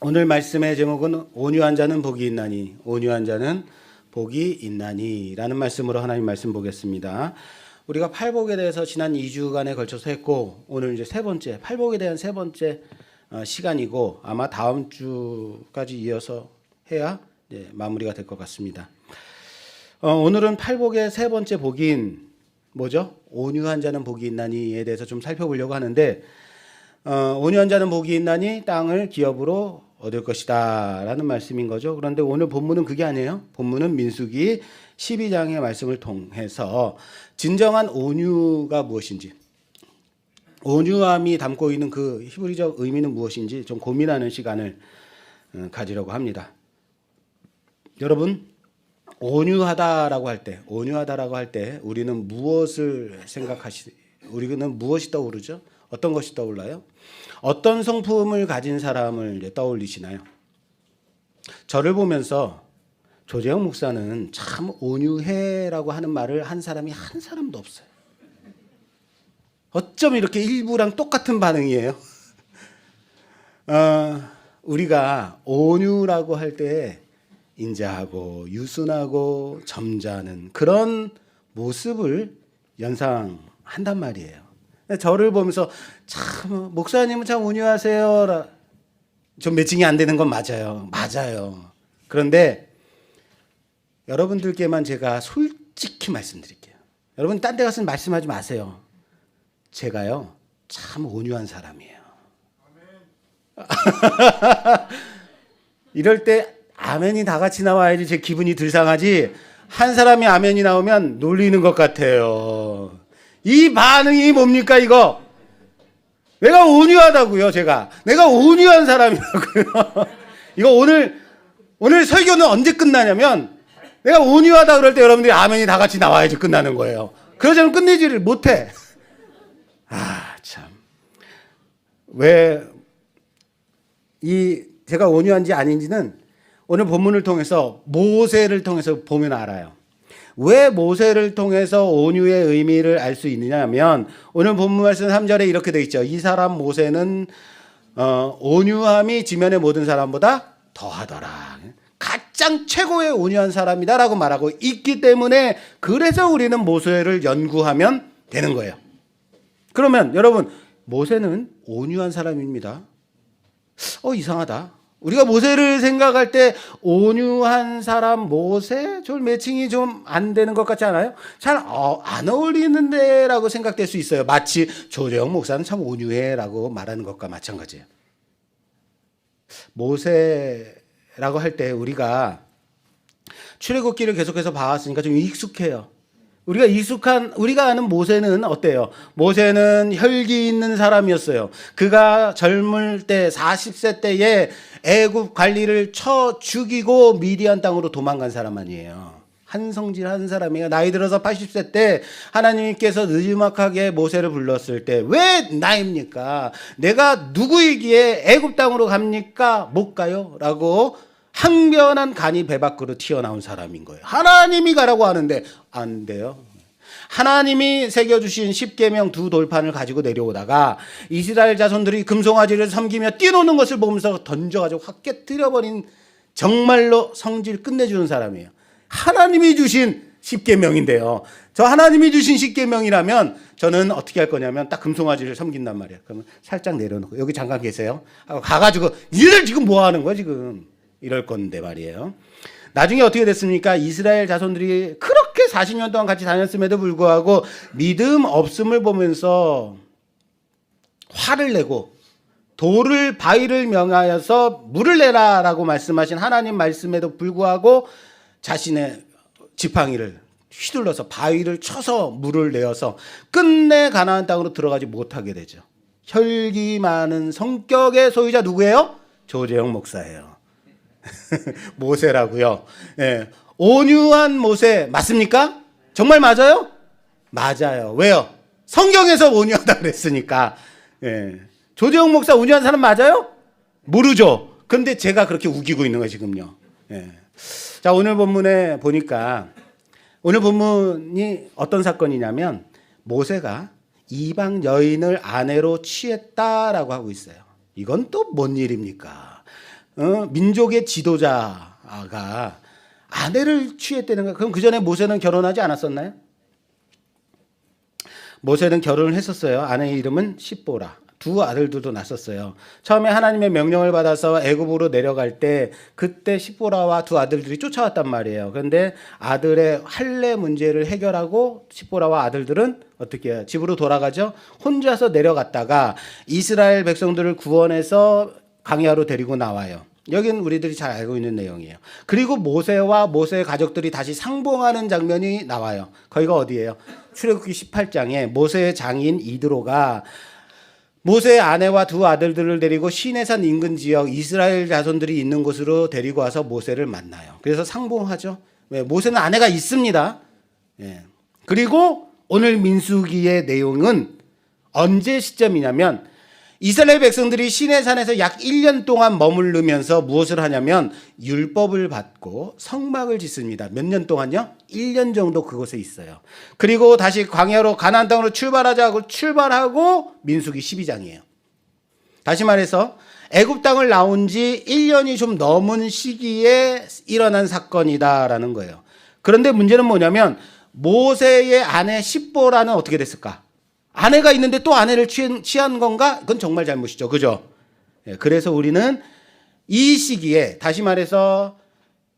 오늘 말씀의 제목은 온유한 자는 복이 있나니, 온유한 자는 복이 있나니 라는 말씀으로 하나님 말씀 보겠습니다. 우리가 팔복에 대해서 지난 2주간에 걸쳐서 했고, 오늘 이제 세 번째, 팔복에 대한 세 번째 시간이고, 아마 다음 주까지 이어서 해야 마무리가 될 것 같습니다. 오늘은 팔복의 세 번째 복인 뭐죠? 온유한 자는 복이 있나니에 대해서 좀 살펴보려고 하는데, 온유한 자는 복이 있나니 땅을 기업으로 얻을 것이다 라는 말씀인 거죠. 그런데 오늘 본문은 그게 아니에요. 본문은 민수기 12장의 말씀을 통해서 진정한 온유가 무엇인지, 온유함이 담고 있는 그 히브리적 의미는 무엇인지 좀 고민하는 시간을 가지려고 합니다. 여러분, 온유하다라고 할 때 우리는 무엇을 우리는 무엇이 떠오르죠? 어떤 것이 떠올라요? 어떤 성품을 가진 사람을 떠올리시나요? 저를 보면서 조재영 목사는 참 온유해라고 하는 말을 한 사람이 한 사람도 없어요. 어쩜 이렇게 일부랑 똑같은 반응이에요? 우리가 온유라고 할 때 인자하고 유순하고 점잖은 그런 모습을 연상한단 말이에요. 저를 보면서 참 목사님은 참 온유하세요. 좀 매칭이 안 되는 건 맞아요. 그런데 여러분들께만 제가 솔직히 말씀드릴게요. 여러분 딴 데 가서 말씀하지 마세요. 제가요 참 온유한 사람이에요. 이럴 때 아멘이 다 같이 나와야지 제 기분이 들 상하지, 한 사람이 아멘이 나오면 놀리는 것 같아요. 이 반응이 뭡니까 이거? 내가 온유하다고요. 내가 온유한 사람이라고요. 이거 오늘 설교는 언제 끝나냐면, 내가 온유하다 그럴 때 여러분들이 아멘이 다 같이 나와야지 끝나는 거예요. 그러자면 끝내지를 못해. 참. 제가 온유한지 아닌지는 오늘 본문을 통해서, 모세를 통해서 보면 알아요. 왜 모세를 통해서 온유의 의미를 알 수 있느냐 하면, 오늘 본문 말씀 3절에 이렇게 되어 있죠. 이 사람 모세는 온유함이 지면의 모든 사람보다 더하더라. 가장 최고의 온유한 사람이다 라고 말하고 있기 때문에, 그래서 우리는 모세를 연구하면 되는 거예요. 그러면 여러분, 모세는 온유한 사람입니다. 이상하다. 우리가 모세를 생각할 때 온유한 사람, 모세? 좀 매칭이 좀 안 되는 것 같지 않아요? 잘 안 어울리는데 라고 생각될 수 있어요. 마치 조재영 목사는 참 온유해 라고 말하는 것과 마찬가지예요. 모세라고 할 때 우리가 출애굽기를 계속해서 봐왔으니까 좀 익숙해요. 우리가 아는 모세는 어때요? 모세는 혈기 있는 사람이었어요. 그가 젊을 때 40세 때에 애굽 관리를 쳐 죽이고 미디안 땅으로 도망간 사람 아니에요. 한성질한 사람이에요. 나이 들어서 80세 때 하나님께서 느지막하게 모세를 불렀을 때, 왜 나입니까? 내가 누구이기에 애굽 땅으로 갑니까? 못 가요? 라고 항변한 간이 배 밖으로 튀어나온 사람인 거예요. 하나님이 가라고 하는데 안 돼요. 하나님이 새겨주신 십계명 두 돌판을 가지고 내려오다가 이스라엘 자손들이 금송아지를 섬기며 뛰노는 것을 보면서 던져가지고 확 깨뜨려버린, 정말로 성질 끝내주는 사람이에요. 하나님이 주신 십계명인데요. 저 하나님이 주신 십계명이라면 저는 어떻게 할 거냐면, 딱 금송아지를 섬긴단 말이에요. 그러면 살짝 내려놓고, 여기 잠깐 계세요 하고 가가지고, 니들 지금 뭐 하는 거야 지금, 이럴 건데 말이에요. 나중에 어떻게 됐습니까? 이스라엘 자손들이 그렇게 40년 동안 같이 다녔음에도 불구하고 믿음 없음을 보면서 화를 내고, 바위를 명하여서 물을 내라라고 말씀하신 하나님 말씀에도 불구하고 자신의 지팡이를 휘둘러서 바위를 쳐서 물을 내어서 끝내 가나안 땅으로 들어가지 못하게 되죠. 혈기 많은 성격의 소유자 누구예요? 조재영 목사예요. 모세라고요. 예. 온유한 모세 맞습니까? 정말 맞아요? 맞아요. 왜요? 성경에서 온유하다 그랬으니까. 예. 조재영 목사 온유한 사람 맞아요? 모르죠. 그런데 제가 그렇게 우기고 있는 거예요 지금요. 예. 자, 오늘 본문에 보니까, 오늘 본문이 어떤 사건이냐면, 모세가 이방 여인을 아내로 취했다라고 하고 있어요. 이건 또 뭔 일입니까? 민족의 지도자가 아내를 취했다는 거예요. 그럼 그 전에 모세는 결혼하지 않았었나요? 모세는 결혼을 했었어요. 아내의 이름은 십보라. 두 아들들도 낳았었어요. 처음에 하나님의 명령을 받아서 애굽으로 내려갈 때 그때 십보라와 두 아들들이 쫓아왔단 말이에요. 그런데 아들의 할례 문제를 해결하고 십보라와 아들들은 어떻게 해요? 집으로 돌아가죠. 혼자서 내려갔다가 이스라엘 백성들을 구원해서 광야로 데리고 나와요. 여기는 우리들이 잘 알고 있는 내용이에요. 그리고 모세와 모세의 가족들이 다시 상봉하는 장면이 나와요. 거기가 어디예요? 출애굽기 18장에 모세의 장인 이드로가 모세의 아내와 두 아들들을 데리고 시내산 인근 지역 이스라엘 자손들이 있는 곳으로 데리고 와서 모세를 만나요. 그래서 상봉하죠. 왜? 모세는 아내가 있습니다. 예. 그리고 오늘 민수기의 내용은 언제 시점이냐면 이스라엘 백성들이 시내산에서 약 1년 동안 머무르면서 무엇을 하냐면 율법을 받고 성막을 짓습니다. 몇 년 동안요? 1년 정도 그곳에 있어요. 그리고 다시 광야로 가나안 땅으로 출발하자고 출발하고 민수기 12장이에요. 다시 말해서 애굽 땅을 나온 지 1년이 좀 넘은 시기에 일어난 사건이다라는 거예요. 그런데 문제는 뭐냐면 모세의 아내 십보라는 어떻게 됐을까? 아내가 있는데 또 아내를 취한 건가? 그건 정말 잘못이죠. 그죠? 그래서 우리는 이 시기에 다시 말해서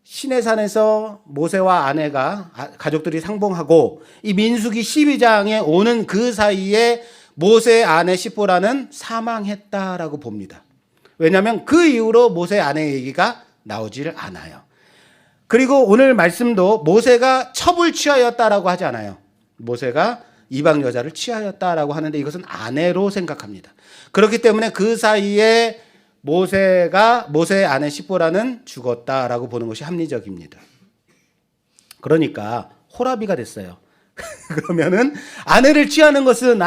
시내산에서 모세와 아내가 가족들이 상봉하고 이 민수기 12장에 오는 그 사이에 모세의 아내 십보라는 사망했다라고 봅니다. 왜냐하면 그 이후로 모세의 아내 얘기가 나오질 않아요. 그리고 오늘 말씀도 모세가 첩을 취하였다라고 하지 않아요. 모세가 이방 여자를 취하였다라고 하는데 이것은 아내로 생각합니다. 그렇기 때문에 그 사이에 모세의 아내 십보라는 죽었다라고 보는 것이 합리적입니다. 그러니까 호라비가 됐어요. 그러면은 아내를 취하는 것은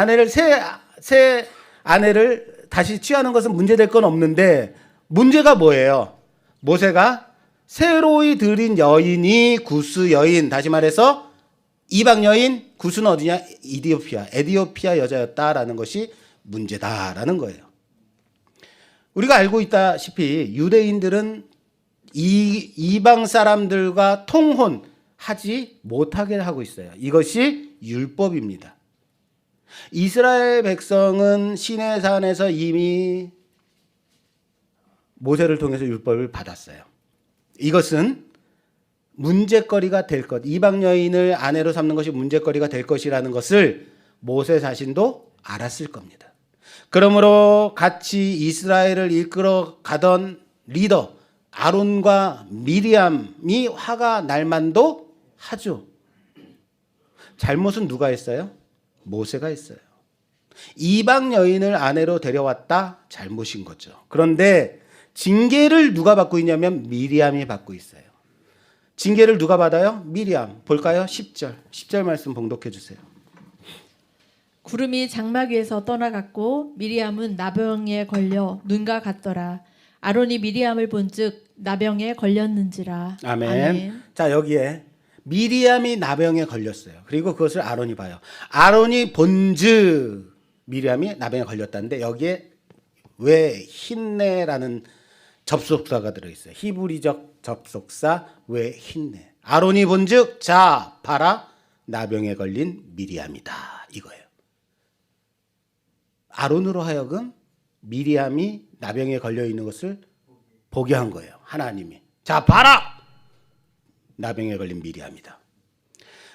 새 아내를 다시 취하는 것은 문제될 건 없는데 문제가 뭐예요? 모세가 새로이 들인 여인이 구스 여인, 다시 말해서 이방 여인, 구스는 어디냐? 에디오피아 여자였다라는 것이 문제다라는 거예요. 우리가 알고 있다시피 유대인들은 이방 사람들과 통혼하지 못하게 하고 있어요. 이것이 율법입니다. 이스라엘 백성은 시내산에서 이미 모세를 통해서 율법을 받았어요. 이것은 문제거리가 될 것, 이방 여인을 아내로 삼는 것이 문제거리가 될 것이라는 것을 모세 자신도 알았을 겁니다. 그러므로 같이 이스라엘을 이끌어 가던 리더 아론과 미리암이 화가 날 만도 하죠. 잘못은 누가 했어요? 모세가 했어요. 이방 여인을 아내로 데려왔다? 잘못인 거죠. 그런데 징계를 누가 받고 있냐면 미리암이 받고 있어요. 징계를 누가 받아요? 미리암. 볼까요? 10절 말씀 봉독해 주세요. 구름이 장막 위에서 떠나갔고 미리암은 나병에 걸려 눈과 같더라. 아론이 미리암을 본즉 나병에 걸렸는지라. 아멘. 자, 여기에 미리암이 나병에 걸렸어요. 그리고 그것을 아론이 봐요. 아론이 본즉 미리암이 나병에 걸렸다는데 여기에 왜 힌내라는 접속사가 들어있어요. 히브리적 접속사 왜 힌내. 아론이 본즉 자 봐라 나병에 걸린 미리암이다 이거예요. 아론으로 하여금 미리암이 나병에 걸려 있는 것을 보게 한 거예요. 하나님이. 자 봐라 나병에 걸린 미리암이다.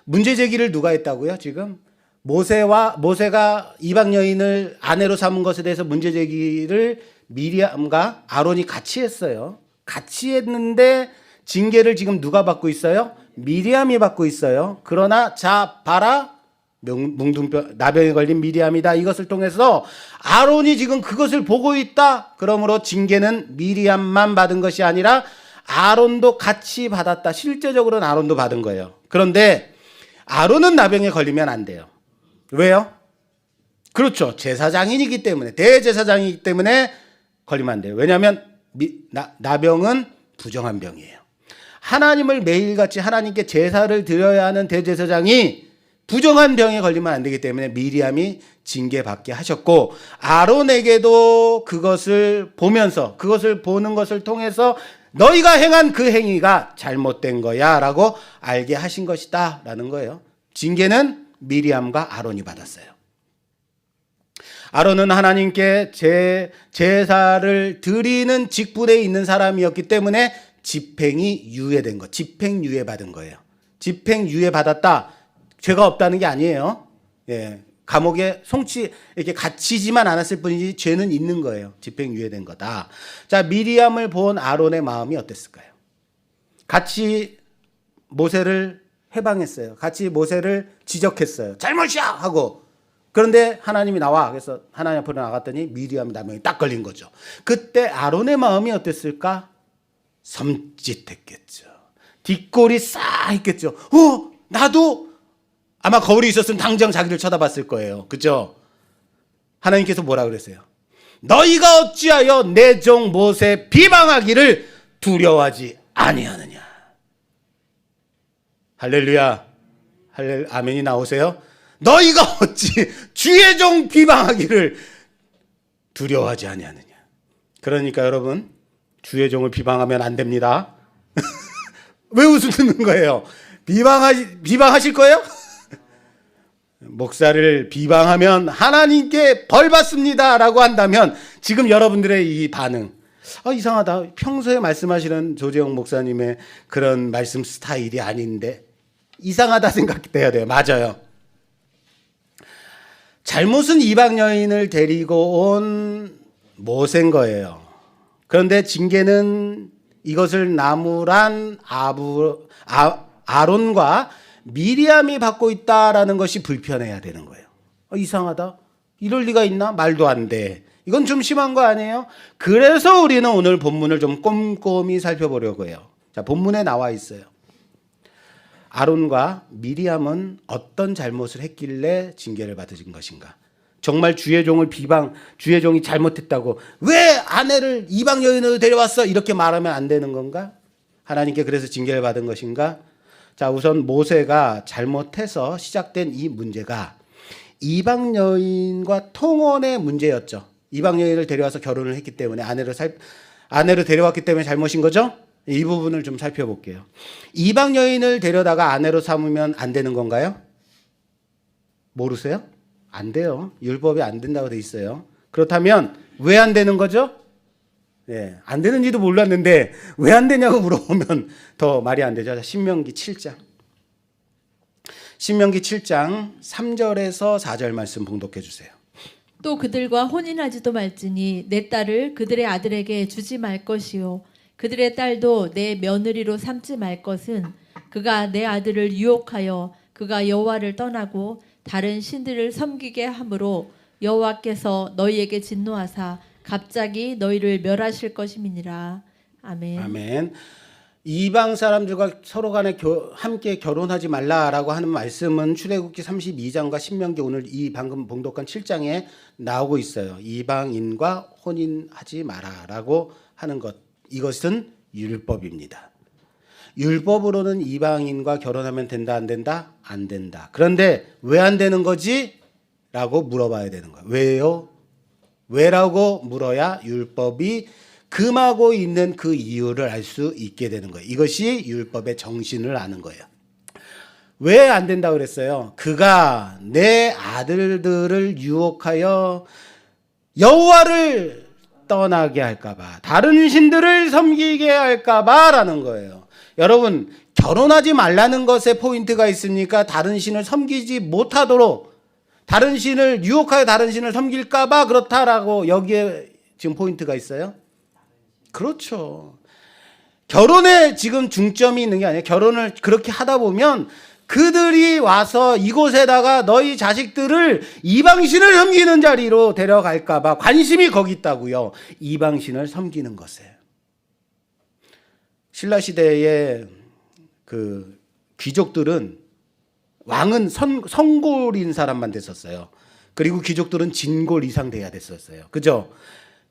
문제 제기를 누가 했다고요? 지금 모세가 이방 여인을 아내로 삼은 것에 대해서 문제 제기를 미리암과 아론이 같이 했어요. 같이 했는데 징계를 지금 누가 받고 있어요? 미리암이 받고 있어요. 그러나 자 봐라 나병에 걸린 미리암이다. 이것을 통해서 아론이 지금 그것을 보고 있다. 그러므로 징계는 미리암만 받은 것이 아니라 아론도 같이 받았다. 실제적으로는 아론도 받은 거예요. 그런데 아론은 나병에 걸리면 안 돼요. 왜요? 그렇죠. 제사장이기 때문에, 대제사장이기 때문에 걸리면 안 돼요. 왜냐하면 나병은 부정한 병이에요. 하나님을 매일같이 하나님께 제사를 드려야 하는 대제사장이 부정한 병에 걸리면 안 되기 때문에 미리암이 징계받게 하셨고, 아론에게도 그것을 보면서, 그것을 보는 것을 통해서 너희가 행한 그 행위가 잘못된 거야 라고 알게 하신 것이다 라는 거예요. 징계는 미리암과 아론이 받았어요. 아론은 하나님께 제사를 드리는 직분에 있는 사람이었기 때문에 집행이 유예된 것, 집행유예 받은 거예요. 집행유예 받았다, 죄가 없다는 게 아니에요. 예, 감옥에 이렇게 갇히지만 않았을 뿐이지 죄는 있는 거예요. 집행유예된 거다. 자, 미리암을 본 아론의 마음이 어땠을까요? 같이 모세를 해방했어요. 같이 모세를 지적했어요. 잘못이야 하고. 그런데 하나님이 나와. 그래서 하나님 앞으로 나갔더니 미리암 나병이 딱 걸린 거죠. 그때 아론의 마음이 어땠을까? 섬찟했겠죠. 뒷골이 싸했겠죠. 나도. 아마 거울이 있었으면 당장 자기를 쳐다봤을 거예요. 그죠? 하나님께서 뭐라 그랬어요? 너희가 어찌하여 내 종 모세 비방하기를 두려워하지 아니하느냐. 할렐루야. 아멘이 나오세요? 너희가 어찌 주의 종 비방하기를 두려워하지 아니하느냐. 그러니까 여러분, 주의 종을 비방하면 안 됩니다. 왜 웃으는 거예요? 비방하실 거예요? 목사를 비방하면 하나님께 벌 받습니다 라고 한다면 지금 여러분들의 이 반응, 이상하다, 평소에 말씀하시는 조재용 목사님의 그런 말씀 스타일이 아닌데 이상하다 생각돼야 돼요. 맞아요. 잘못은 이방 여인을 데리고 온 모세인 거예요. 그런데 징계는 이것을 나무란 아론과 미리암이 받고 있다라는 것이 불편해야 되는 거예요. 이상하다. 이럴 리가 있나? 말도 안 돼. 이건 좀 심한 거 아니에요? 그래서 우리는 오늘 본문을 좀 꼼꼼히 살펴보려고 해요. 자, 본문에 나와 있어요. 아론과 미리암은 어떤 잘못을 했길래 징계를 받으신 것인가? 정말 주의 종이 잘못했다고 왜 아내를 이방 여인으로 데려왔어? 이렇게 말하면 안 되는 건가? 하나님께 그래서 징계를 받은 것인가? 자, 우선 모세가 잘못해서 시작된 이 문제가 이방 여인과 통혼의 문제였죠. 이방 여인을 데려와서 결혼을 했기 때문에 아내로 데려왔기 때문에 잘못인 거죠? 이 부분을 좀 살펴볼게요. 이방 여인을 데려다가 아내로 삼으면 안 되는 건가요? 모르세요? 안 돼요. 율법에 안 된다고 돼 있어요. 그렇다면 왜 안 되는 거죠? 예, 안 되는지도 몰랐는데 왜 안 되냐고 물어보면 더 말이 안 되죠. 신명기 7장 3절에서 4절 말씀 봉독해 주세요. 또 그들과 혼인하지도 말지니 내 딸을 그들의 아들에게 주지 말 것이요 그들의 딸도 내 며느리로 삼지 말 것은 그가 내 아들을 유혹하여 그가 여호와를 떠나고 다른 신들을 섬기게 함으로 여호와께서 너희에게 진노하사 갑자기 너희를 멸하실 것임이니라. 아멘. 아멘. 이방 사람들과 서로 간에 함께 결혼하지 말라라고 하는 말씀은 출애굽기 32장과 신명기 오늘 이 방금 봉독한 7장에 나오고 있어요. 이방인과 혼인하지 마라라고 하는 것. 이것은 율법입니다. 율법으로는 이방인과 결혼하면 된다, 안 된다? 안 된다. 그런데 왜 안 되는 거지? 라고 물어봐야 되는 거예요. 왜요? 왜라고 물어야 율법이 금하고 있는 그 이유를 알 수 있게 되는 거예요. 이것이 율법의 정신을 아는 거예요. 왜 안 된다고 그랬어요? 그가 내 아들들을 유혹하여 여호와를 떠나게 할까봐, 다른 신들을 섬기게 할까봐 라는 거예요. 여러분, 결혼하지 말라는 것에 포인트가 있습니까? 다른 신을 섬기지 못하도록, 다른 신을 유혹하여 다른 신을 섬길까봐 그렇다라고 여기에 지금 포인트가 있어요? 그렇죠. 결혼에 지금 중점이 있는 게 아니에요. 결혼을 그렇게 하다 보면 그들이 와서 이곳에다가 너희 자식들을 이방신을 섬기는 자리로 데려갈까봐 관심이 거기 있다고요. 이방신을 섬기는 것에. 신라시대에 그 귀족들은, 왕은 성골인 사람만 됐었어요. 그리고 귀족들은 진골 이상 돼야 됐었어요. 그죠?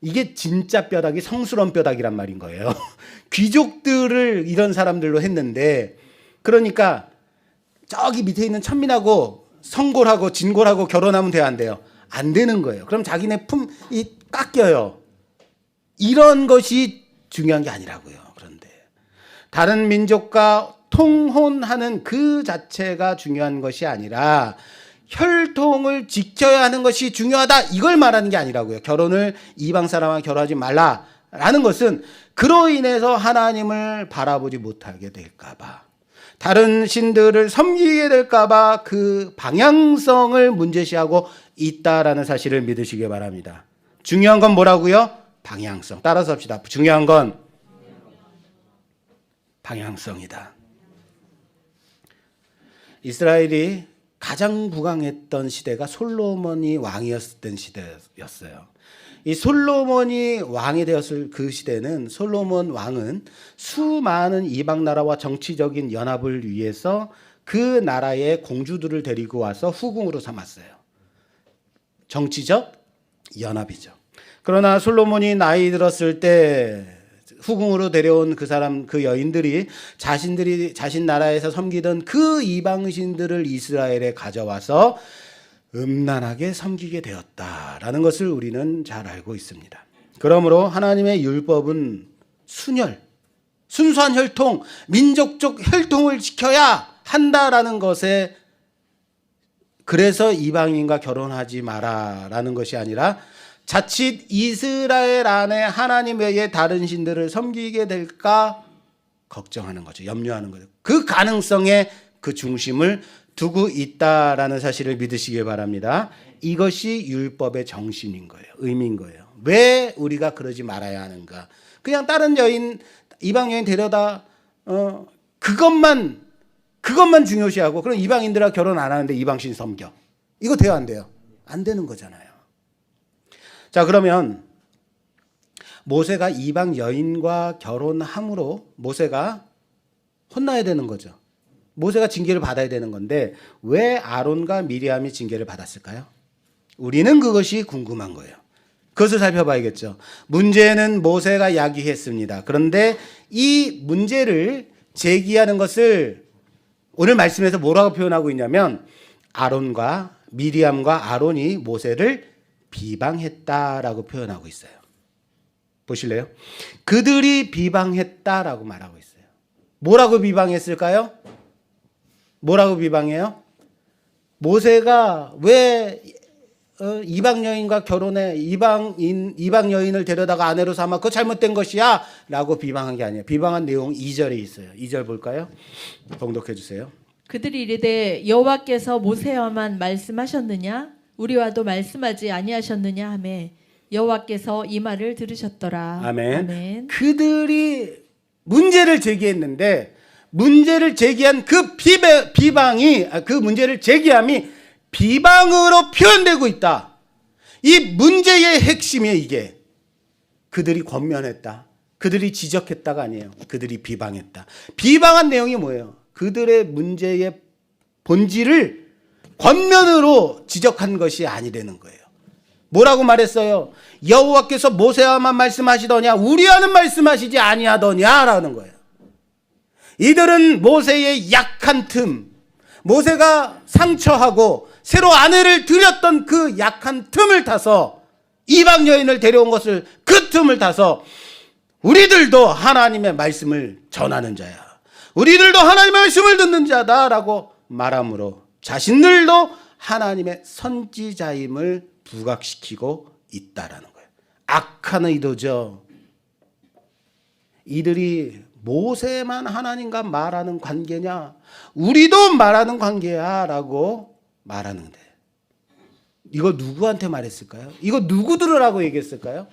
이게 진짜 뼈다귀, 성스러운 뼈다귀란 말인 거예요. 귀족들을 이런 사람들로 했는데, 그러니까 저기 밑에 있는 천민하고 성골하고 진골하고 결혼하면 돼요, 안 돼요? 안 되는 거예요. 그럼 자기네 품이 깎여요. 이런 것이 중요한 게 아니라고요. 그런데 다른 민족과 통혼하는 그 자체가 중요한 것이 아니라 혈통을 지켜야 하는 것이 중요하다, 이걸 말하는 게 아니라고요. 결혼을 이방 사람과 결혼하지 말라라는 것은 그로 인해서 하나님을 바라보지 못하게 될까 봐, 다른 신들을 섬기게 될까 봐 그 방향성을 문제시하고 있다라는 사실을 믿으시기 바랍니다. 중요한 건 뭐라고요? 방향성. 따라서 합시다. 중요한 건 방향성이다. 이스라엘이 가장 부강했던 시대가 솔로몬이 왕이었던 시대였어요. 이 솔로몬이 왕이 되었을 그 시대는, 솔로몬 왕은 수많은 이방 나라와 정치적인 연합을 위해서 그 나라의 공주들을 데리고 와서 후궁으로 삼았어요. 정치적 연합이죠. 그러나 솔로몬이 나이 들었을 때 후궁으로 데려온 그 사람, 그 여인들이 자신 나라에서 섬기던 그 이방신들을 이스라엘에 가져와서 음란하게 섬기게 되었다라는 것을 우리는 잘 알고 있습니다. 그러므로 하나님의 율법은 순수한 혈통, 민족적 혈통을 지켜야 한다라는 것에, 그래서 이방인과 결혼하지 마라라는 것이 아니라 자칫 이스라엘 안에 하나님 외에 다른 신들을 섬기게 될까 걱정하는 거죠. 염려하는 거죠. 그 가능성에 그 중심을 두고 있다라는 사실을 믿으시기 바랍니다. 이것이 율법의 정신인 거예요. 의미인 거예요. 왜 우리가 그러지 말아야 하는가? 그냥 다른 여인, 이방 여인 데려다 그것만 중요시하고, 그럼 이방인들하고 결혼 안 하는데 이방신 섬겨. 이거 돼요, 안 돼요? 안 되는 거잖아요. 자, 그러면 모세가 이방 여인과 결혼함으로 모세가 혼나야 되는 거죠. 모세가 징계를 받아야 되는 건데 왜 아론과 미리암이 징계를 받았을까요? 우리는 그것이 궁금한 거예요. 그것을 살펴봐야겠죠. 문제는 모세가 야기했습니다. 그런데 이 문제를 제기하는 것을 오늘 말씀에서 뭐라고 표현하고 있냐면, 아론과 미리암과 아론이 모세를 비방했다라고 표현하고 있어요. 보실래요? 그들이 비방했다라고 말하고 있어요. 뭐라고 비방했을까요? 뭐라고 비방해요? 모세가 왜 이방 여인과 결혼해, 이방 여인을 데려다가 아내로 삼아, 그거 잘못된 것이야 라고 비방한 게 아니에요. 비방한 내용 2절에 있어요. 2절 볼까요? 봉독해 주세요. 그들이 이르되 여호와께서 모세와만 말씀하셨느냐 우리와도 말씀하지 아니하셨느냐 하매 여호와께서 이 말을 들으셨더라. 아멘. 아멘. 그들이 문제를 제기했는데, 문제를 제기한 그 비방이, 그 문제를 제기함이 비방으로 표현되고 있다. 이 문제의 핵심이에요. 이게 그들이 권면했다, 그들이 지적했다가 아니에요. 그들이 비방했다. 비방한 내용이 뭐예요? 그들의 문제의 본질을 권면으로 지적한 것이 아니라는 거예요. 뭐라고 말했어요? 여호와께서 모세와만 말씀하시더냐 우리와는 말씀하시지 아니하더냐라는 거예요. 이들은 모세의 약한 틈, 모세가 상처하고 새로 아내를 들였던 그 약한 틈을 타서, 이방 여인을 데려온 것을, 그 틈을 타서 우리들도 하나님의 말씀을 전하는 자야, 우리들도 하나님의 말씀을 듣는 자다라고 말함으로 자신들도 하나님의 선지자임을 부각시키고 있다라는 거예요. 악한 의도죠. 이들이 모세만 하나님과 말하는 관계냐, 우리도 말하는 관계야 라고 말하는데, 이거 누구한테 말했을까요? 이거 누구 들으라고 얘기했을까요?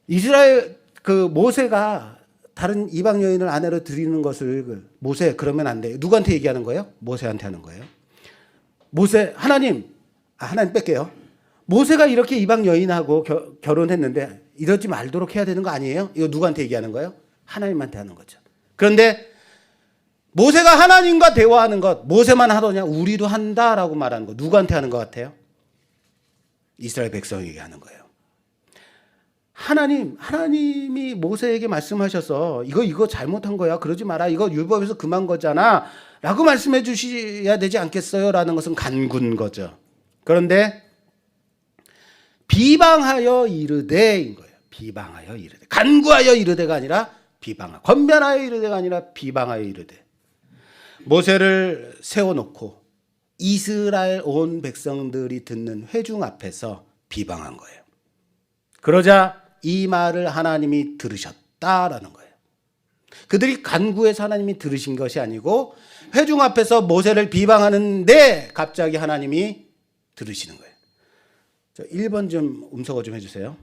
이스라엘 그 모세가 다른 이방 여인을 아내로 드리는 것을, 모세 그러면 안 돼, 누구한테 얘기하는 거예요? 모세한테 하는 거예요. 모세, 하나님 뺄게요. 모세가 이렇게 이방 여인하고 결혼했는데 이러지 말도록 해야 되는 거 아니에요? 이거 누구한테 얘기하는 거예요? 하나님한테 하는 거죠. 그런데 모세가 하나님과 대화하는 것, 모세만 하더냐? 우리도 한다라고 말하는 거, 누구한테 하는 것 같아요? 이스라엘 백성에게 하는 거예요. 하나님이 모세에게 말씀하셔서 이거 잘못한 거야, 그러지 마라, 이거 율법에서 금한 거잖아 라고 말씀해 주셔야 되지 않겠어요? 라는 것은 간구인 거죠. 그런데 비방하여 이르되인 거예요. 비방하여 이르되. 간구하여 이르되가 아니라 비방하. 권면하여 이르되가 아니라 비방하여 이르되. 모세를 세워놓고 이스라엘 온 백성들이 듣는 회중 앞에서 비방한 거예요. 그러자 이 말을 하나님이 들으셨다라는 거예요. 그들이 간구해서 하나님이 들으신 것이 아니고 회중 앞에서 모세를 비방하는데 갑자기 하나님이 들으시는 거예요. 1번 좀 음소거 좀 해주세요.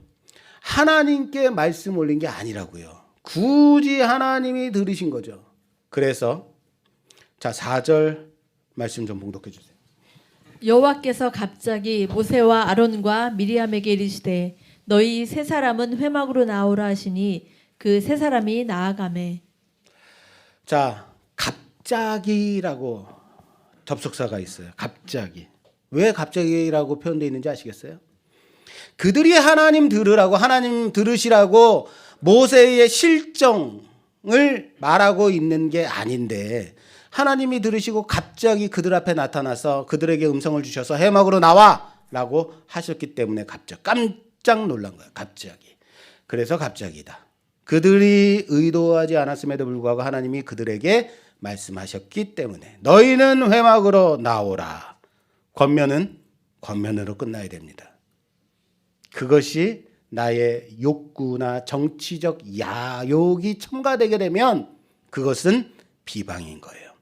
하나님께 말씀 올린 게 아니라고요. 굳이 하나님이 들으신 거죠. 그래서 자 4절 말씀 좀 봉독해 주세요. 여호와께서 갑자기 모세와 아론과 미리암에게 이르시되 너희 세 사람은 회막으로 나오라 하시니 그 세 사람이 나아가매. 자 갑자기라고 접속사가 있어요. 갑자기. 왜 갑자기라고 표현되어 있는지 아시겠어요? 그들이 하나님 들으라고 하나님 들으시라고 모세의 실정을 말하고 있는 게 아닌데 하나님이 들으시고 갑자기 그들 앞에 나타나서 그들에게 음성을 주셔서 회막으로 나와 라고 하셨기 때문에 깜짝 놀란 거예요. 갑자기. 그래서 갑자기다. 그들이 의도하지 않았음에도 불구하고 하나님이 그들에게 말씀하셨기 때문에 너희는 회막으로 나오라. 권면은 권면으로 끝나야 됩니다. 그것이 나의 욕구나 정치적 야욕이 첨가되게 되면 그것은 비방인 거예요.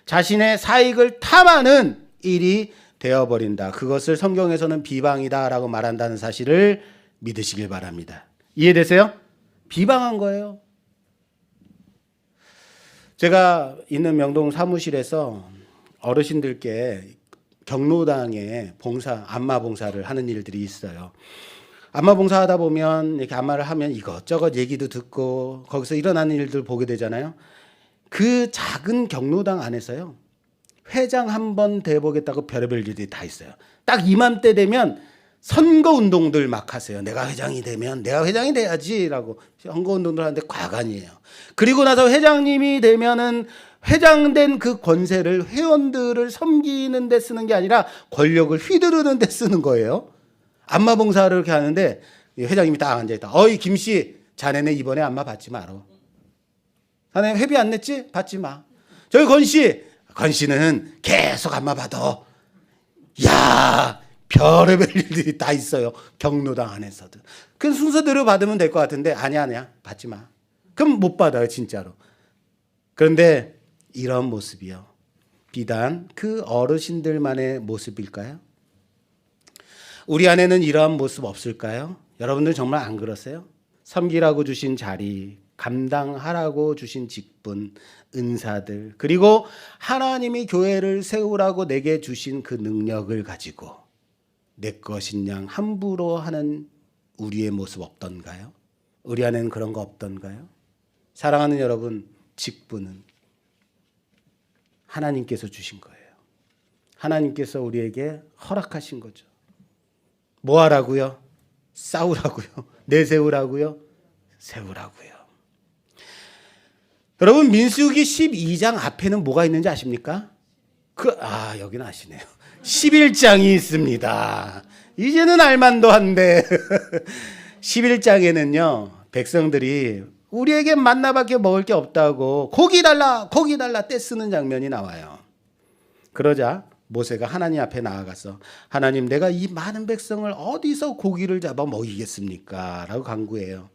자신의 사익을 탐하는 일이 되어버린다. 그것을 성경에서는 비방이다라고 말한다는 사실을 믿으시길 바랍니다. 이해되세요? 비방한 거예요. 제가 있는 명동 사무실에서 어르신들께 경로당에 봉사, 안마 봉사를 하는 일들이 있어요. 안마 봉사하다 보면 이렇게 안마를 하면 이것저것 얘기도 듣고 거기서 일어나는 일들 보게 되잖아요. 그 작은 경로당 안에서요. 회장 한번 돼보겠다고 별의별 일들이 다 있어요. 딱 이맘때 되면 선거운동들 막 하세요. 내가 회장이 되면 내가 회장이 돼야지라고 선거운동들 하는데 과간이에요. 그리고 나서 회장님이 되면은 회장된 그 권세를 회원들을 섬기는 데 쓰는 게 아니라 권력을 휘두르는 데 쓰는 거예요. 안마 봉사를 이렇게 하는데 회장님이 딱 앉아있다. 어이 김씨 자네네 이번에 안마 받지 마라. 자네 회비 안 냈지? 받지 마. 저기 건씨는 계속 안마 받아. 야 별의별 일들이 다 있어요. 경로당 안에서도. 그 순서대로 받으면 될 것 같은데 아니야 받지 마. 그럼 못 받아요 진짜로. 그런데 이런 모습이요. 비단 그 어르신들만의 모습일까요? 우리 안에는 이러한 모습 없을까요? 여러분들 정말 안 그러세요? 섬기라고 주신 자리, 감당하라고 주신 직분, 은사들, 그리고 하나님이 교회를 세우라고 내게 주신 그 능력을 가지고 내 것인 양 함부로 하는 우리의 모습 없던가요? 우리 안에는 그런 거 없던가요? 사랑하는 여러분, 직분은 하나님께서 주신 거예요. 하나님께서 우리에게 허락하신 거죠. 뭐 하라고요? 싸우라고요? 내세우라고요? 세우라고요. 여러분 민수기 12장 앞에는 뭐가 있는지 아십니까? 여기는 아시네요. 11장이 있습니다. 이제는 알만도 한데 11장에는요 백성들이 우리에게 만나밖에 먹을 게 없다고 고기 달라 떼쓰는 장면이 나와요. 그러자 모세가 하나님 앞에 나아가서 하나님 내가 이 많은 백성을 어디서 고기를 잡아 먹이겠습니까? 라고 간구해요.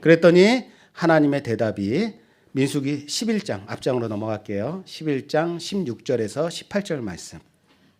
그랬더니 하나님의 대답이 민수기 11장 앞장으로 넘어갈게요. 11장 16절에서 18절 말씀.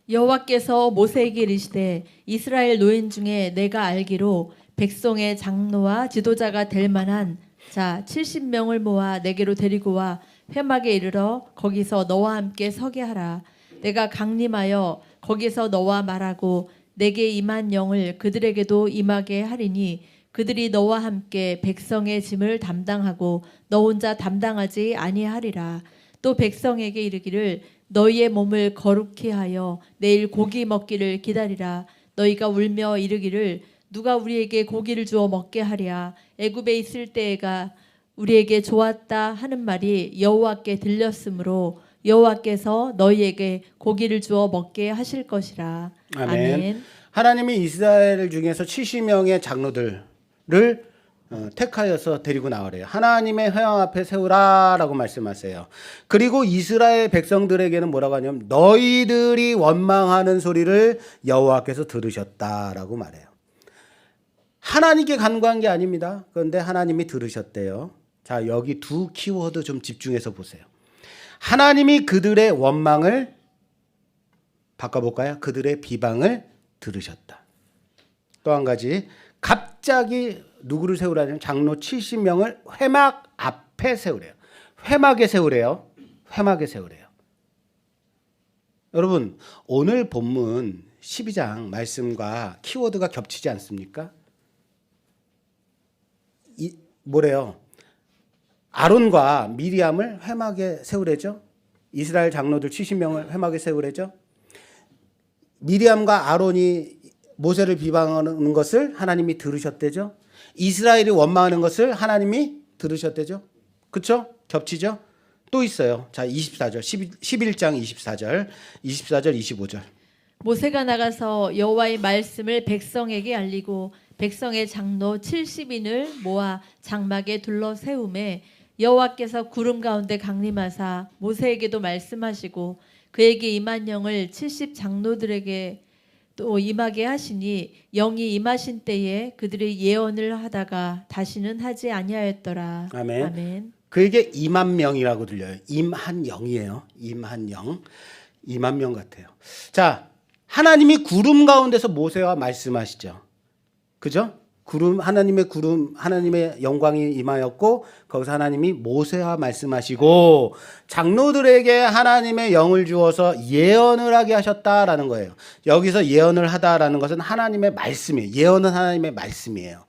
여호와께서 모세에게 이르시되 이스라엘 노인 중에 내가 알기로 백성의 장로와 지도자가 될 만한 자 70명을 모아 내게로 데리고 와 회막에 이르러 거기서 너와 함께 서게 하라. 내가 강림하여 거기서 너와 말하고 내게 임한 영을 그들에게도 임하게 하리니 그들이 너와 함께 백성의 짐을 담당하고 너 혼자 담당하지 아니하리라. 또 백성에게 이르기를 너희의 몸을 거룩히 하여 내일 고기 먹기를 기다리라. 너희가 울며 이르기를 누가 우리에게 고기를 주어 먹게 하랴. 애굽에 있을 때가 우리에게 좋았다 하는 말이 여호와께 들렸으므로 여호와께서 너희에게 고기를 주어 먹게 하실 것이라. 아멘. 하나님이 이스라엘 중에서 70명의 장로들을 택하여서 데리고 나오래요. 하나님의 회왕 앞에 세우라라고 말씀하세요. 그리고 이스라엘 백성들에게는 뭐라고 하냐면 너희들이 원망하는 소리를 여호와께서 들으셨다라고 말해요. 하나님께 간구한 게 아닙니다. 그런데 하나님이 들으셨대요. 자, 여기 두 키워드 좀 집중해서 보세요. 하나님이 그들의 원망을 바꿔볼까요? 그들의 비방을 들으셨다. 또 한 가지, 갑자기 누구를 세우라냐면 장로 70명을 회막 앞에 세우래요. 회막에 세우래요. 회막에 세우래요. 여러분, 오늘 본문 12장 말씀과 키워드가 겹치지 않습니까? 뭐래요? 아론과 미리암을 회막에 세우래죠. 이스라엘 장로들 70명을 회막에 세우래죠. 미리암과 아론이 모세를 비방하는 것을 하나님이 들으셨대죠. 이스라엘이 원망하는 것을 하나님이 들으셨대죠. 그렇죠? 겹치죠? 또 있어요. 자, 24절, 11장 24절, 25절. 모세가 나가서 여호와의 말씀을 백성에게 알리고 백성의 장로 70인을 모아 장막에 둘러 세우매 여호와께서 구름 가운데 강림하사 모세에게도 말씀하시고 그에게 임한 영을 70 장로들에게 또 임하게 하시니 영이 임하신 때에 그들이 예언을 하다가 다시는 하지 아니하였더라. 아멘. 아멘. 그에게 2만 명이라고 들려요. 임한 영이에요. 임한 영. 2만 명 같아요. 자, 하나님이 구름 가운데서 모세와 말씀하시죠. 그죠? 하나님의 영광이 임하였고 거기서 하나님이 모세와 말씀하시고 장로들에게 하나님의 영을 주어서 예언을 하게 하셨다라는 거예요. 여기서 예언을 하다라는 것은 하나님의 말씀이에요. 예언은 하나님의 말씀이에요.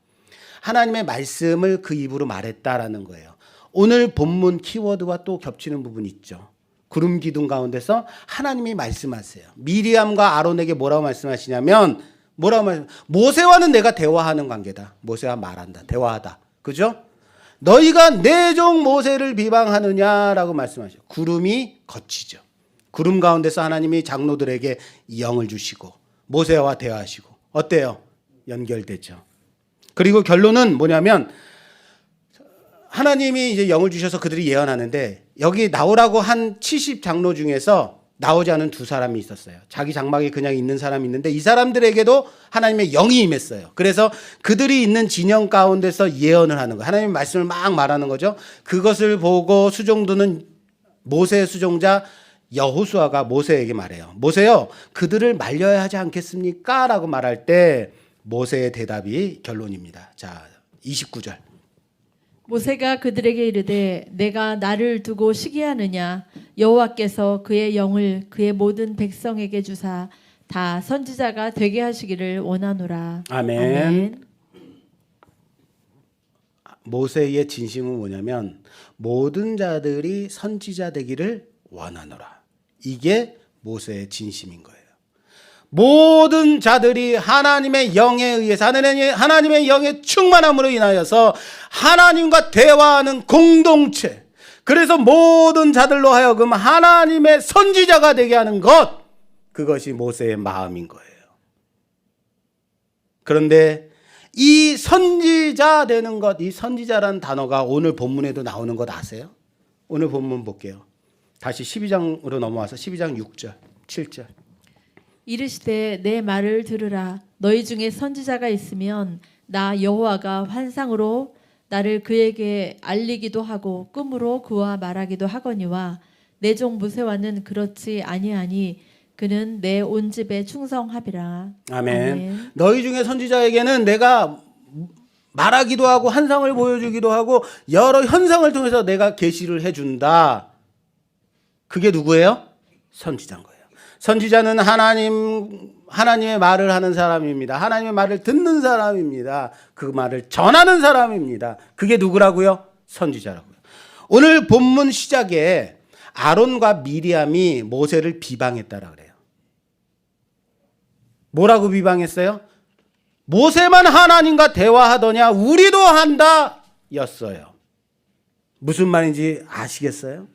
하나님의 말씀을 그 입으로 말했다라는 거예요. 오늘 본문 키워드와 또 겹치는 부분이 있죠. 구름 기둥 가운데서 하나님이 말씀하세요. 미리암과 아론에게 뭐라고 말씀하시냐면 모세와는 내가 대화하는 관계다. 모세와 말한다. 대화하다. 그죠? 너희가 내 종 모세를 비방하느냐라고 말씀하셔요. 구름이 거치죠. 구름 가운데서 하나님이 장로들에게 영을 주시고 모세와 대화하시고 어때요? 연결되죠. 그리고 결론은 뭐냐면 하나님이 이제 영을 주셔서 그들이 예언하는데 여기 나오라고 한 70 장로 중에서 나오지 않은 두 사람이 있었어요. 자기 장막에 그냥 있는 사람이 있는데 이 사람들에게도 하나님의 영이 임했어요. 그래서 그들이 있는 진영 가운데서 예언을 하는 거예요. 하나님의 말씀을 막 말하는 거죠. 그것을 보고 수종도는 모세의 수종자 여호수아가 모세에게 말해요. 모세요, 그들을 말려야 하지 않겠습니까? 라고 말할 때 모세의 대답이 결론입니다. 자, 29절. 모세가 그들에게 이르되 내가 나를 두고 시기하느냐 여호와께서 그의 영을 그의 모든 백성에게 주사 다 선지자가 되게 하시기를 원하노라. 아멘. 아멘. 모세의 진심은 뭐냐면 모든 자들이 선지자 되기를 원하노라. 이게 모세의 진심인 거예요. 모든 자들이 하나님의 영에 의해서 하나님의 영의 충만함으로 인하여서 하나님과 대화하는 공동체, 그래서 모든 자들로 하여금 하나님의 선지자가 되게 하는 것, 그것이 모세의 마음인 거예요. 그런데 이 선지자 되는 것, 이 선지자라는 단어가 오늘 본문에도 나오는 것 아세요? 오늘 본문 볼게요. 다시 12장으로 넘어와서 12장 6절, 7절. 이르시되 내 말을 들으라. 너희 중에 선지자가 있으면 나 여호와가 환상으로 나를 그에게 알리기도 하고 꿈으로 그와 말하기도 하거니와 내 종 모세와는 그렇지 아니하니 그는 내 온 집에 충성하리라. 아멘. 너희 중에 선지자에게는 내가 말하기도 하고 환상을 보여주기도 하고 여러 현상을 통해서 내가 계시를 해준다. 그게 누구예요? 선지자인 거예요. 선지자는 하나님의 말을 하는 사람입니다. 하나님의 말을 듣는 사람입니다. 그 말을 전하는 사람입니다. 그게 누구라고요? 선지자라고요. 오늘 본문 시작에 아론과 미리암이 모세를 비방했다라 그래요. 뭐라고 비방했어요? 모세만 하나님과 대화하더냐? 우리도 한다 였어요. 무슨 말인지 아시겠어요?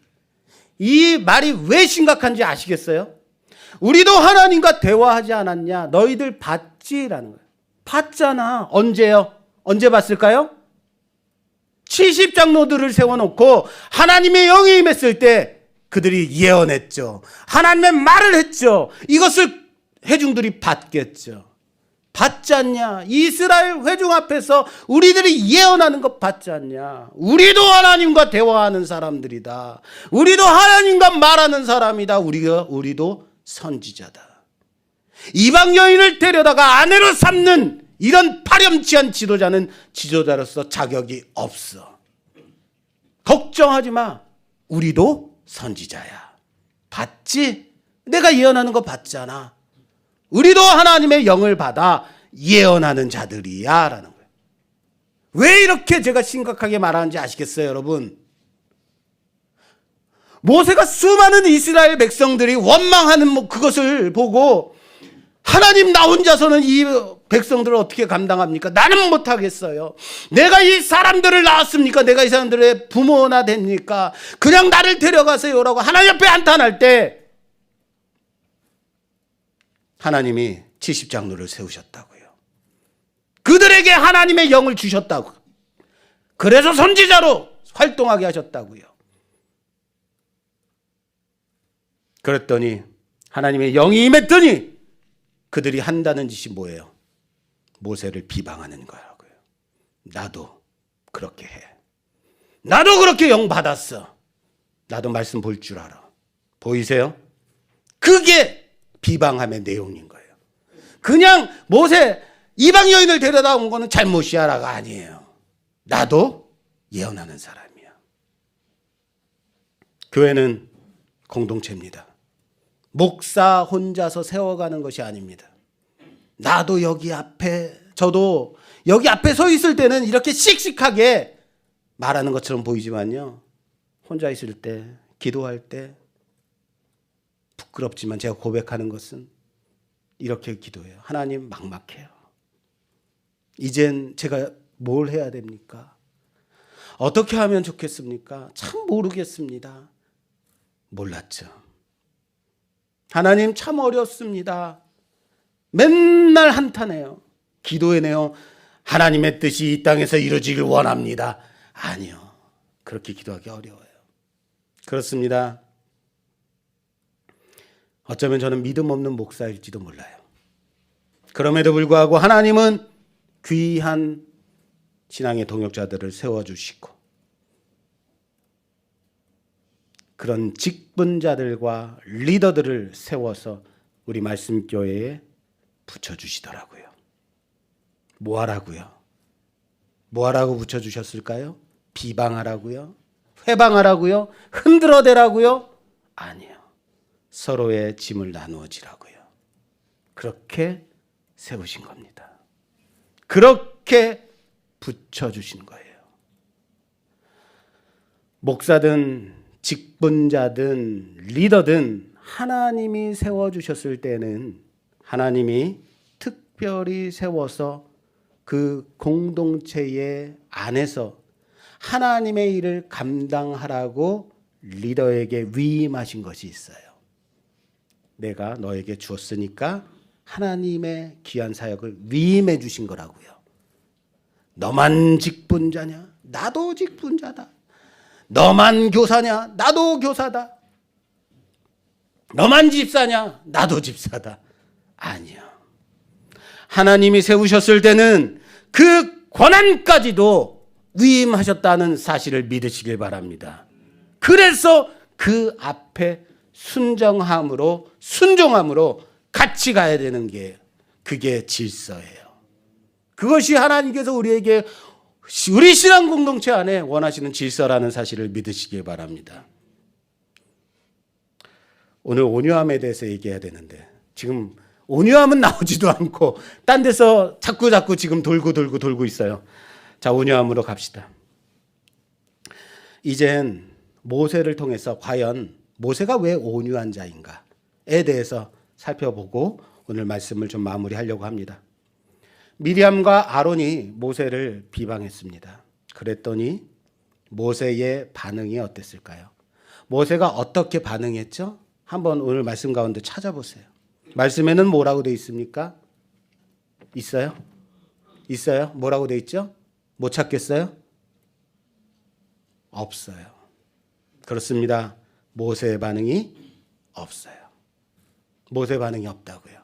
이 말이 왜 심각한지 아시겠어요? 우리도 하나님과 대화하지 않았냐? 너희들 봤지라는 거예요. 봤잖아. 언제요? 언제 봤을까요? 70장로들을 세워놓고 하나님의 영이 임했을 때 그들이 예언했죠. 하나님의 말을 했죠. 이것을 회중들이 봤겠죠. 봤지 않냐? 이스라엘 회중 앞에서 우리들이 예언하는 것 봤지 않냐? 우리도 하나님과 대화하는 사람들이다. 우리도 하나님과 말하는 사람이다. 우리도 선지자다. 이방 여인을 데려다가 아내로 삼는 이런 파렴치한 지도자는 지도자로서 자격이 없어. 걱정하지 마. 우리도 선지자야. 봤지? 내가 예언하는 거 봤잖아. 우리도 하나님의 영을 받아 예언하는 자들이야 라는 거예요. 왜 이렇게 제가 심각하게 말하는지 아시겠어요, 여러분? 모세가 수많은 이스라엘 백성들이 원망하는 그것을 보고 하나님, 나 혼자서는 이 백성들을 어떻게 감당합니까? 나는 못하겠어요. 내가 이 사람들을 낳았습니까? 내가 이 사람들의 부모나 됩니까? 그냥 나를 데려가세요라고 하나님 앞에 한탄할 때 하나님이 70장로를 세우셨다고요. 그들에게 하나님의 영을 주셨다고. 그래서 선지자로 활동하게 하셨다고요. 그랬더니 하나님의 영이 임했더니 그들이 한다는 짓이 뭐예요? 모세를 비방하는 거라고요. 나도 그렇게 해. 나도 그렇게 영 받았어. 나도 말씀 볼 줄 알아. 보이세요? 그게 비방함의 내용인 거예요. 그냥 모세 이방 여인을 데려다 온 거는 잘못이야라가 아니에요. 나도 예언하는 사람이야. 교회는 공동체입니다. 목사 혼자서 세워가는 것이 아닙니다. 나도 여기 앞에, 저도 여기 앞에 서 있을 때는 이렇게 씩씩하게 말하는 것처럼 보이지만요, 혼자 있을 때, 기도할 때 부끄럽지만 제가 고백하는 것은 이렇게 기도해요. 하나님, 막막해요. 이젠 제가 뭘 해야 됩니까? 어떻게 하면 좋겠습니까? 참 모르겠습니다. 몰랐죠. 하나님, 참 어렵습니다. 맨날 한탄해요. 기도해내요. 하나님의 뜻이 이 땅에서 이루어지길 원합니다. 아니요. 그렇게 기도하기 어려워요. 그렇습니다. 어쩌면 저는 믿음 없는 목사일지도 몰라요. 그럼에도 불구하고 하나님은 귀한 신앙의 동역자들을 세워주시고 그런 직분자들과 리더들을 세워서 우리 말씀교회에 붙여주시더라고요. 뭐 하라고요? 뭐 하라고 붙여주셨을까요? 비방하라고요? 회방하라고요? 흔들어대라고요? 아니요. 서로의 짐을 나누어지라고요. 그렇게 세우신 겁니다. 그렇게 붙여주신 거예요. 목사든 직분자든 리더든 하나님이 세워주셨을 때는 하나님이 특별히 세워서 그 공동체의 안에서 하나님의 일을 감당하라고 리더에게 위임하신 것이 있어요. 내가 너에게 주었으니까 하나님의 귀한 사역을 위임해 주신 거라고요. 너만 직분자냐? 나도 직분자다. 너만 교사냐? 나도 교사다. 너만 집사냐? 나도 집사다. 아니야. 하나님이 세우셨을 때는 그 권한까지도 위임하셨다는 사실을 믿으시길 바랍니다. 그래서 그 앞에 순종함으로 같이 가야 되는 게 그게 질서예요. 그것이 하나님께서 우리에게 우리 신앙 공동체 안에 원하시는 질서라는 사실을 믿으시길 바랍니다. 오늘 온유함에 대해서 얘기해야 되는데 지금 온유함은 나오지도 않고 딴 데서 자꾸 지금 돌고 있어요. 자, 온유함으로 갑시다. 이젠 모세를 통해서 과연 모세가 왜 온유한 자인가에 대해서 살펴보고 오늘 말씀을 좀 마무리하려고 합니다. 미리암과 아론이 모세를 비방했습니다. 그랬더니 모세의 반응이 어땠을까요? 모세가 어떻게 반응했죠? 한번 오늘 말씀 가운데 찾아보세요. 말씀에는 뭐라고 되어 있습니까? 있어요? 있어요? 뭐라고 되어 있죠? 못 찾겠어요? 없어요. 그렇습니다. 모세의 반응이 없어요. 모세의 반응이 없다고요.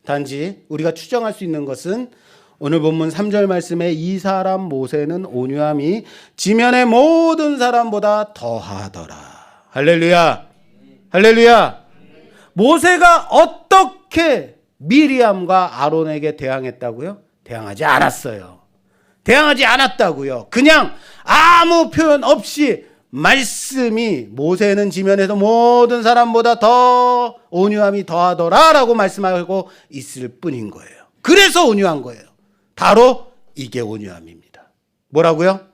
단지 우리가 추정할 수 있는 것은 오늘 본문 3절 말씀에 이 사람 모세는 온유함이 지면의 모든 사람보다 더하더라. 할렐루야. 할렐루야. 모세가 어떻게 미리암과 아론에게 대항했다고요? 대항하지 않았어요. 대항하지 않았다고요. 그냥 아무 표현 없이 말씀이 모세는 지면에서 모든 사람보다 더 온유함이 더하더라라고 말씀하고 있을 뿐인 거예요. 그래서 온유한 거예요. 바로 이게 온유함입니다. 뭐라고요?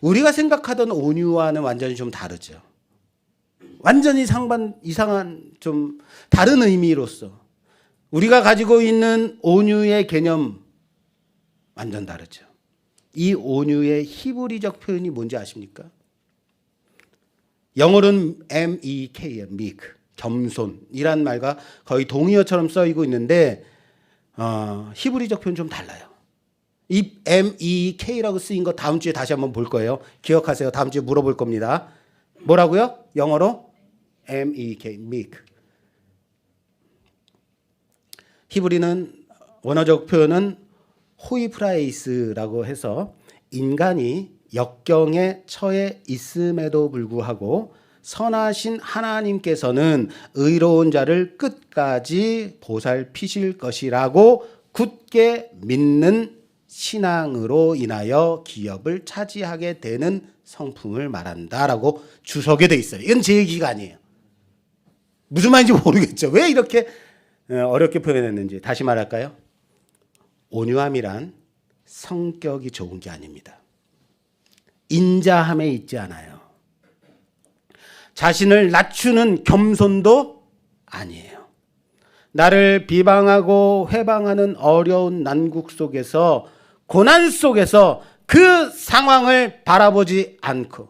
우리가 생각하던 온유와는 완전히 좀 다르죠. 완전히 이상한 좀 다른 의미로서 우리가 가지고 있는 온유의 개념 완전 다르죠. 이 온유의 히브리적 표현이 뭔지 아십니까? 영어로는 meek예요. meek, 겸손이란 말과 거의 동의어처럼 쓰이고 있는데 히브리적 표현 좀 달라요. 이 meek라고 쓰인 거 다음 주에 다시 한번 볼 거예요. 기억하세요. 다음 주에 물어볼 겁니다. 뭐라고요? 영어로 meek, meek. 히브리는 원어적 표현은 호이프라이스라고 해서 인간이 역경에 처해 있음에도 불구하고 선하신 하나님께서는 의로운 자를 끝까지 보살피실 것이라고 굳게 믿는 신앙으로 인하여 기업을 차지하게 되는 성품을 말한다라고 주석에 돼 있어요. 이건 제 얘기가 아니에요. 무슨 말인지 모르겠죠. 왜 이렇게 어렵게 표현했는지 다시 말할까요? 온유함이란 성격이 좋은 게 아닙니다. 인자함에 있지 않아요. 자신을 낮추는 겸손도 아니에요. 나를 비방하고 회방하는 어려운 난국 속에서 고난 속에서 그 상황을 바라보지 않고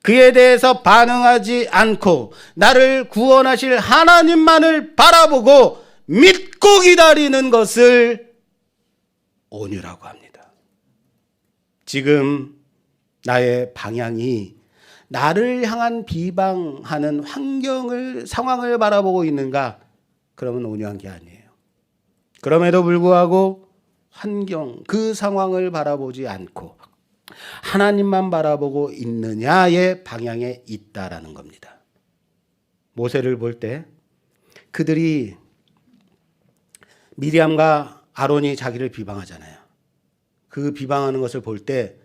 그에 대해서 반응하지 않고 나를 구원하실 하나님만을 바라보고 믿고 기다리는 것을 온유라고 합니다. 지금 나의 방향이 나를 향한 비방하는 상황을 바라보고 있는가? 그러면 온유한 게 아니에요. 그럼에도 불구하고 그 상황을 바라보지 않고 하나님만 바라보고 있느냐의 방향에 있다라는 겁니다. 모세를 볼 때 그들이 미리암과 아론이 자기를 비방하잖아요. 그 비방하는 것을 볼 때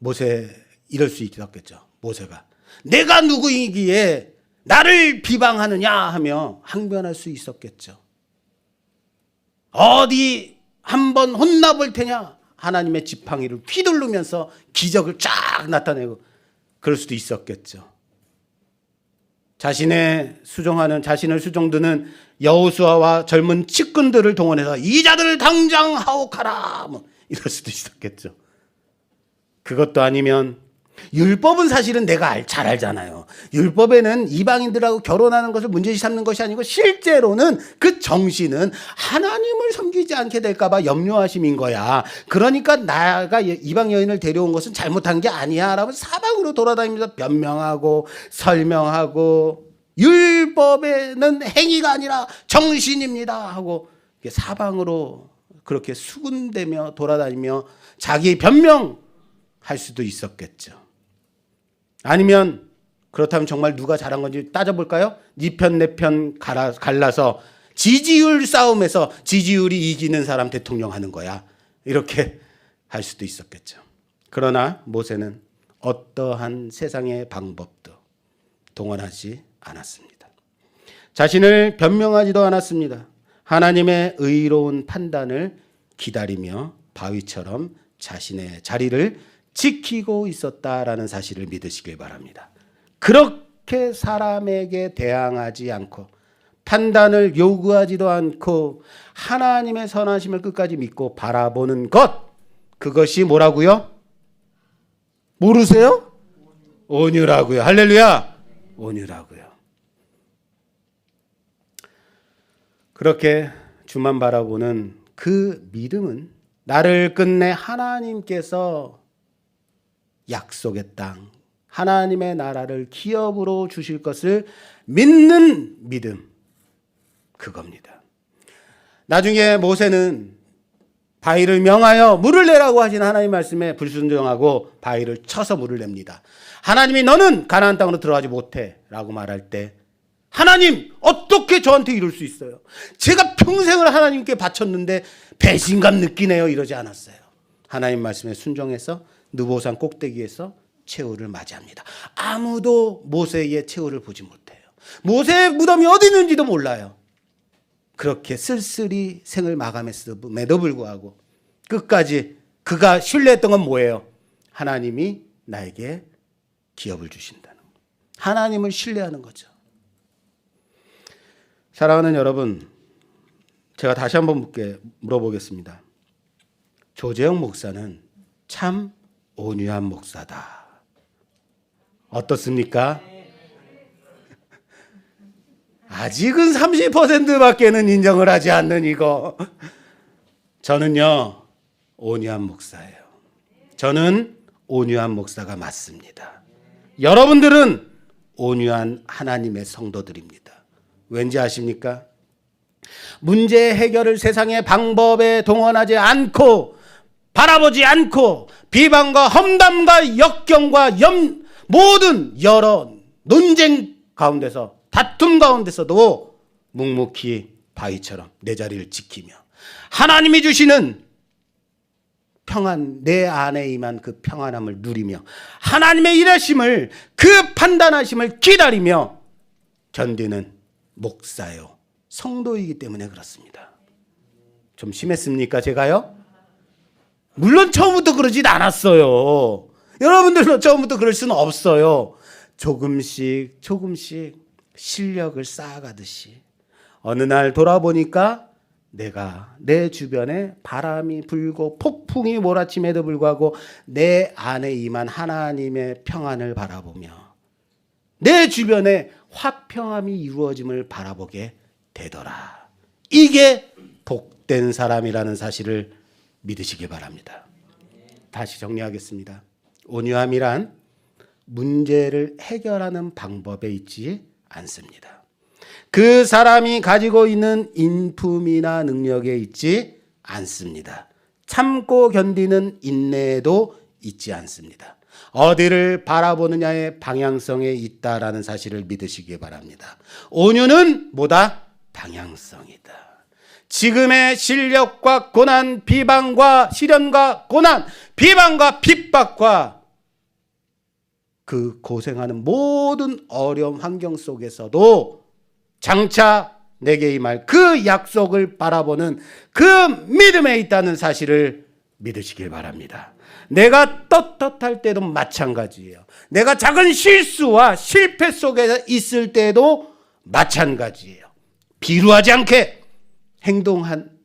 모세 이럴 수 있었겠죠. 모세가 내가 누구이기에 나를 비방하느냐 하며 항변할 수 있었겠죠. 어디 한번 혼나볼 테냐 하나님의 지팡이를 휘두르면서 기적을 쫙 나타내고 그럴 수도 있었겠죠. 자신을 수종드는 여호수아와 젊은 측근들을 동원해서 이 자들을 당장 하옥하라 뭐 이럴 수도 있었겠죠. 그것도 아니면 율법은 사실은 내가 잘 알잖아요. 율법에는 이방인들하고 결혼하는 것을 문제시 삼는 것이 아니고 실제로는 그 정신은 하나님을 섬기지 않게 될까 봐 염려하심인 거야. 그러니까 나가 이방 여인을 데려온 것은 잘못한 게 아니야 라고 사방으로 돌아다니면서 변명하고 설명하고 율법에는 행위가 아니라 정신입니다 하고 사방으로 그렇게 수군대며 돌아다니며 자기 변명할 수도 있었겠죠. 아니면 그렇다면 정말 누가 잘한 건지 따져볼까요? 네 편 내 편 갈라서 지지율 싸움에서 지지율이 이기는 사람 대통령 하는 거야. 이렇게 할 수도 있었겠죠. 그러나 모세는 어떠한 세상의 방법도 동원하지 않았습니다. 자신을 변명하지도 않았습니다. 하나님의 의로운 판단을 기다리며 바위처럼 자신의 자리를 지키고 있었다라는 사실을 믿으시길 바랍니다. 그렇게 사람에게 대항하지 않고 판단을 요구하지도 않고 하나님의 선하심을 끝까지 믿고 바라보는 것, 그것이 뭐라고요? 모르세요? 온유라고요. 할렐루야. 온유라고요. 그렇게 주만 바라보는 그 믿음은 나를 끝내 하나님께서 약속의 땅, 하나님의 나라를 기업으로 주실 것을 믿는 믿음, 그겁니다. 나중에 모세는 바위를 명하여 물을 내라고 하신 하나님 말씀에 불순종하고 바위를 쳐서 물을 냅니다. 하나님이 너는 가나안 땅으로 들어가지 못해 라고 말할 때 하나님 어떻게 저한테 이럴 수 있어요? 제가 평생을 하나님께 바쳤는데 배신감 느끼네요 이러지 않았어요. 하나님 말씀에 순종해서 느보산 꼭대기에서 최후를 맞이합니다. 아무도 모세의 최후를 보지 못해요. 모세의 무덤이 어디 있는지도 몰라요. 그렇게 쓸쓸히 생을 마감했음에도 불구하고 끝까지 그가 신뢰했던 건 뭐예요? 하나님이 나에게 기업을 주신다는 거. 하나님을 신뢰하는 거죠. 사랑하는 여러분, 제가 다시 한번 물어보겠습니다. 조재영 목사는 참 온유한 목사다. 어떻습니까? 아직은 30%밖에는 인정을 하지 않는 이거. 저는요, 온유한 목사예요. 저는 온유한 목사가 맞습니다. 여러분들은 온유한 하나님의 성도들입니다. 왠지 아십니까? 문제 해결을 세상의 방법에 동원하지 않고 바라보지 않고 비방과 험담과 역경과 모든 여러 논쟁 가운데서 다툼 가운데서도 묵묵히 바위처럼 내 자리를 지키며 하나님이 주시는 평안, 내 안에 임한 그 평안함을 누리며 하나님의 일하심을, 그 판단하심을 기다리며 견디는 목사요, 성도이기 때문에 그렇습니다. 좀 심했습니까 제가요? 물론 처음부터 그러진 않았어요. 여러분들도 처음부터 그럴 수는 없어요. 조금씩 실력을 쌓아가듯이 어느 날 돌아보니까 내가 내 주변에 바람이 불고 폭풍이 몰아침에도 불구하고 내 안에 임한 하나님의 평안을 바라보며 내 주변에 화평함이 이루어짐을 바라보게 되더라. 이게 복된 사람이라는 사실을 믿으시기 바랍니다. 다시 정리하겠습니다. 온유함이란 문제를 해결하는 방법에 있지 않습니다. 그 사람이 가지고 있는 인품이나 능력에 있지 않습니다. 참고 견디는 인내에도 있지 않습니다. 어디를 바라보느냐의 방향성에 있다라는 사실을 믿으시기 바랍니다. 온유는 뭐다? 방향성이다. 지금의 실력과 고난, 비방과 시련과 고난, 비방과 핍박과 그 고생하는 모든 어려운 환경 속에서도 장차 내게 임할 그 약속을 바라보는 그 믿음에 있다는 사실을 믿으시길 바랍니다. 내가 떳떳할 때도 마찬가지예요. 내가 작은 실수와 실패 속에 있을 때도 마찬가지예요. 비루하지 않게 행동하고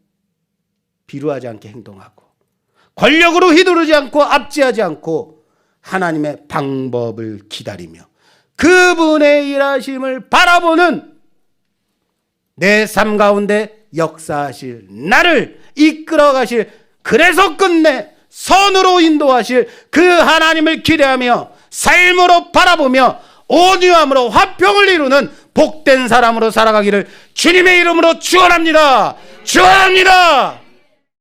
권력으로 휘두르지 않고 압제하지 않고 하나님의 방법을 기다리며 그분의 일하심을 바라보는 내 삶 가운데 역사하실 나를 이끌어 가실, 그래서 끝내 선으로 인도하실 그 하나님을 기대하며 삶으로 바라보며 온유함으로 화평을 이루는 복된 사람으로 살아가기를 주님의 이름으로 축원합니다. 축원합니다.